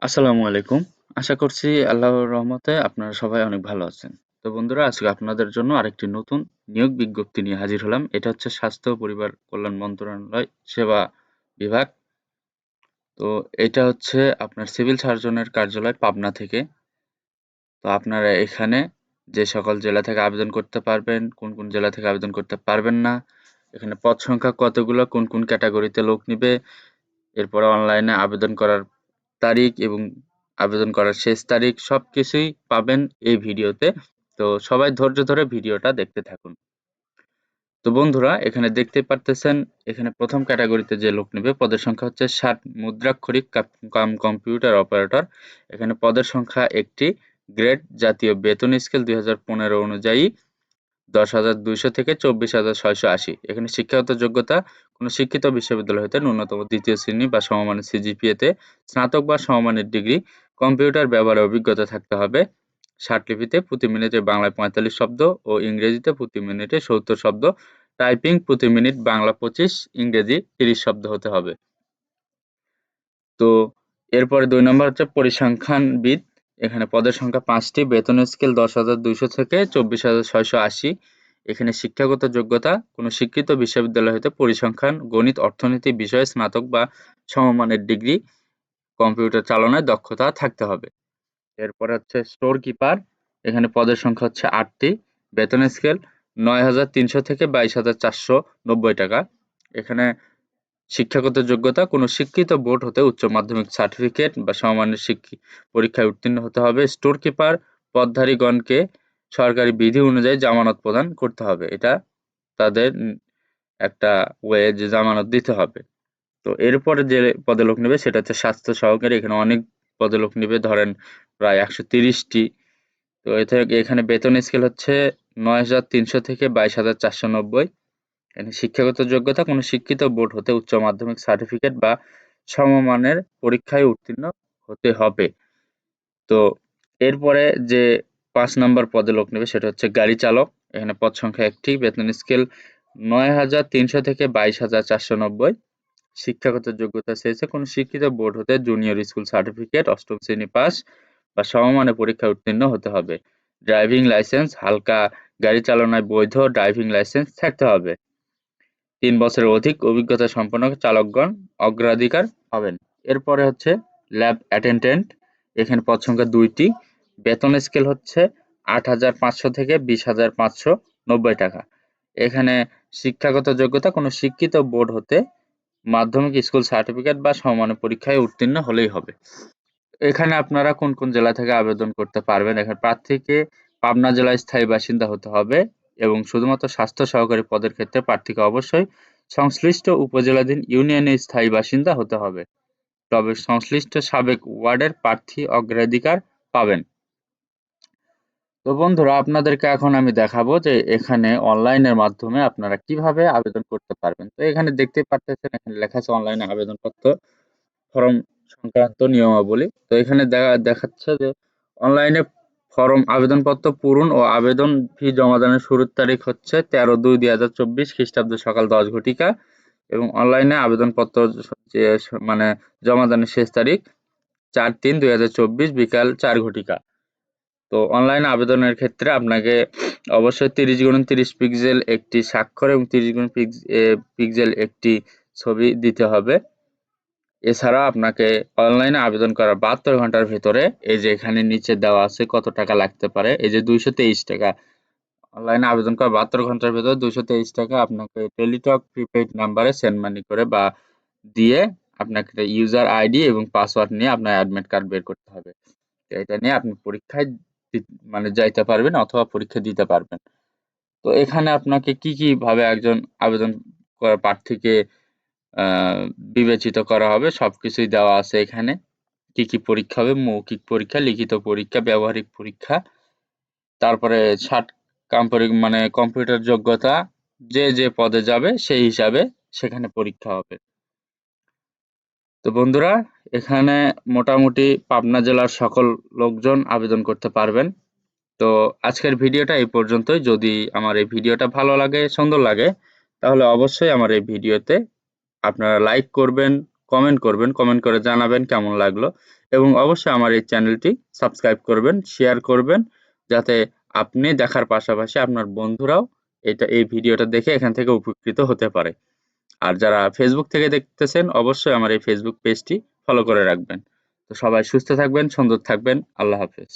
আসসালামু আলাইকুম। আশা করছি আল্লাহর রহমতে আপনারা সবাই অনেক ভালো আছেন। তো বন্ধুরা আজকে আপনাদের জন্য আরেকটি নতুন নিয়োগ বিজ্ঞপ্তি নিয়ে হাজির হলাম। এটা হচ্ছে স্বাস্থ্য ও পরিবার কল্যাণ মন্ত্রণালয় সেবা বিভাগ। তো এটা হচ্ছে আপনার সিভিল সার্জনের কার্যালয় পাবনা থেকে। তো আপনারা এখানে যে সকল জেলা থেকে আবেদন করতে পারবেন, কোন জেলা থেকে আবেদন করতে পারবেন না, এখানে পদ সংখ্যা কতগুলো, কোন ক্যাটাগরিতে লোক নিবে, এরপরে অনলাইনে আবেদন করার তারিখ এবং আবেদন করার শেষ তারিখ সবকিছুই পাবেন এই ভিডিওতে। তো সবাই ধৈর্য ধরে ভিডিওটা দেখতে থাকুন। তো বন্ধুরা এখানে দেখতে পারতেছেন, এখানে প্রথম ক্যাটাগরিতে যে লোক নেবে পদের সংখ্যা হচ্ছে 60 মুদ্রাক্ষরিক কাম কম্পিউটার অপারেটর। এখানে পদের সংখ্যা একটি, গ্রেড জাতীয় বেতন স্কেল 2015 অনুযায়ী 10,200 থেকে 24,680। এখানে শিক্ষাগত যোগ্যতা কোনো শিক্ষিত বিশ্ববিদ্যালয় হতে ন্যূনতম 2য় শ্রেণী বা সমমানের সিজিপিএতে স্নাতক বা সমমানের ডিগ্রি, কম্পিউটার ব্যবহারের অভিজ্ঞতা থাকতে হবে। ষাটলিপিতে প্রতি মিনিটে বাংলায় 45 শব্দ ও ইংরেজিতে প্রতি মিনিটে 70 শব্দ, টাইপিং প্রতি মিনিট বাংলা 25, ইংরেজি 30 শব্দ হতে হবে। তো এরপরে ২ নম্বর হচ্ছে পরিসংখ্যানবিদ। এখানে পদের সংখ্যা ৫টি, বেতন স্কেল 10,200 থেকে 24,680। এখানে শিক্ষাগত যোগ্যতা কোনো স্বীকৃত বিশ্ববিদ্যালয় হতে পরিসংখ্যান, গণিত, অর্থনীতি বিষয়ে স্নাতক বা সমমানের ডিগ্রি, কম্পিউটার চালনায় দক্ষতা থাকতে হবে। এরপরে হচ্ছে স্টোর কিপার। এখানে পদের সংখ্যা হচ্ছে ৮টি, বেতন স্কেল ৯,৩০০ থেকে 22,৪৯০ টাকা। এখানে শিক্ষাগত যোগ্যতা কোনো স্বীকৃত বোর্ড হতে উচ্চ মাধ্যমিক সার্টিফিকেট বা সমমানের পরীক্ষায় উত্তীর্ণ হতে হবে। স্টোর কিপার পদধারীগণকে সরকারি বিধি অনুযায়ী জামানত প্রদান করতে হবে। এটা তাদের একটা ওয়ে যে জামানত দিতে হবে। তো এরপরে যে পদে লোক নেবে সেটা হচ্ছে স্বাস্থ্য সহকারী। এখানে অনেক পদে লোক নেবে, ধরেন প্রায় ১৩০টি। তো এখানে বেতন স্কেল হচ্ছে ৯,৩০০ থেকে 22,৪৯০। এখানে শিক্ষাগত যোগ্যতা কোনো শিক্ষিত বোর্ড হতে উচ্চ মাধ্যমিক সার্টিফিকেট বা সমমানের পরীক্ষায় উত্তীর্ণ হতে হবে। তো এরপরে যে ৫ নম্বর পদে লোক নেবে সেটা হচ্ছে গাড়ি চালক। এখানে পদ সংখ্যা ১টি, বেতন স্কেল ৯,৩০০ থেকে 22,৪৯০। শিক্ষাগত যোগ্যতা চেয়েছে কোনো শিক্ষিত বোর্ড হতে জুনিয়র স্কুল সার্টিফিকেট, ৮ম শ্রেণী পাস বা সমমানের পরীক্ষায় উত্তীর্ণ হতে হবে। ড্রাইভিং লাইসেন্স, হালকা গাড়ি চালনায় বৈধ ড্রাইভিং লাইসেন্স থাকতে হবে। ৩ বছরের অধিক অভিজ্ঞতা সম্পন্ন চালকগণ অগ্রাধিকার পাবেন। এরপরে হচ্ছে ল্যাব অ্যাটেন্ডেন্ট। এখানে পদ সংখ্যা ২টি, বেতন স্কেল হচ্ছে ৮,৫০০ থেকে ২০,৫৯০ টাকা। এখানে শিক্ষাগত যোগ্যতা কোনো শিক্ষিত বোর্ড হতে মাধ্যমিক স্কুল সার্টিফিকেট বা সমমানের পরীক্ষায় উত্তীর্ণ হলেই হবে। এখানে আপনারা কোন জেলা থেকে আবেদন করতে পারবেন? এখানে প্রার্থীকে পাবনা জেলায় স্থায়ী বাসিন্দা হতে হবে এবং শুধুমাত্র স্বাস্থ্য সহকারী পদের ক্ষেত্রে প্রার্থীকে অবশ্যই সংশ্লিষ্ট উপজেলাধীন ইউনিয়নের স্থায়ী বাসিন্দা হতে হবে। তবে সংশ্লিষ্ট সাবেক ওয়ার্ডের প্রার্থী অগ্রাধিকার পাবেন। তো বন্ধুরা আপনাদেরকে এখন আমি দেখাবো যে এখানে অনলাইনের মাধ্যমে আপনারা কিভাবে আবেদন করতে পারবেন। তো এখানে দেখতে পারতেছেন, এখানে লেখা আছে অনলাইনে আবেদনপত্র ফরম সংক্রান্ত নিয়মাবলী। তো এখানে দেখাচ্ছে যে অনলাইনে ফরম আবেদনপত্র পূরণ ও আবেদন ফি জমাদানের শুরুর তারিখ হচ্ছে 13/2/2024 খ্রিস্টাব্দ সকাল 10 ঘটিকা এবং অনলাইনে আবেদনপত্র যে মানে জমাদানের শেষ তারিখ 4/3/2024 বিকাল 4 ঘটিকা। তো অনলাইন আবেদনের ক্ষেত্রে আপনাকে অবশ্যই 30x30 পিক্সেল একটি স্বাক্ষর এবং 30x পিক্সেল একটি ছবি দিতে হবে। এছাড়া আপনাকে অনলাইনে আবেদন করার ৭২ ঘন্টার ভেতরে এই যে এখানে নিচে দেওয়া আছে কত টাকা লাগতে পারে, এই যে ২২৩ টাকা। অনলাইনে আবেদন করার ৭২ ঘন্টার ভেতরে ২২৩ টাকা আপনাকে টেলিটক প্রিপেইড নাম্বারে সেন্ড মানি করে বা দিয়ে আপনাকে ইউজার আইডি এবং পাসওয়ার্ড নিয়ে আপনার অ্যাডমিট কার্ড বের করতে হবে। এটা নিয়ে আপনি পরীক্ষায় মানে যাইতে পারবেন অথবা পরীক্ষা দিতে পারবেন। তো এখানে আপনাকে কি ভাবে একজন আবেদন করা প্রার্থীকে আ বিবেচিত করা হবে সবকিছুই দেওয়া আছে এখানে। কি পরীক্ষা হবে? মৌখিক পরীক্ষা, লিখিত পরীক্ষা, ব্যবহারিক পরীক্ষা। তারপরে মানে কম্পিউটার যোগ্যতা, যে পদে যাবে সেই হিসাবে সেখানে পরীক্ষা হবে। তো বন্ধুরা এখানে মোটামুটি পাবনা জেলার সকল লোকজন আবেদন করতে পারবেন। তো আজকের ভিডিওটা এই পর্যন্তই। যদি আমার এই ভিডিওটা ভালো লাগে, সুন্দর লাগে তাহলে অবশ্যই আমার এই ভিডিওতে আপনারা লাইক করবেন, কমেন্ট করবেন, কমেন্ট করে জানাবেন কেমন লাগলো এবং অবশ্যই আমার এই চ্যানেলটি সাবস্ক্রাইব করবেন, শেয়ার করবেন যাতে আপনি দেখার পাশাপাশি আপনার বন্ধুরাও এই ভিডিওটা দেখে এখান থেকে উপকৃত হতে পারে। আর যারা ফেসবুক থেকে দেখতেছেন অবশ্যই আমার এই ফেসবুক পেজটি ফলো করে রাখবেন। তো সবাই সুস্থ থাকবেন, সুন্দর থাকবেন। আল্লাহ হাফেজ।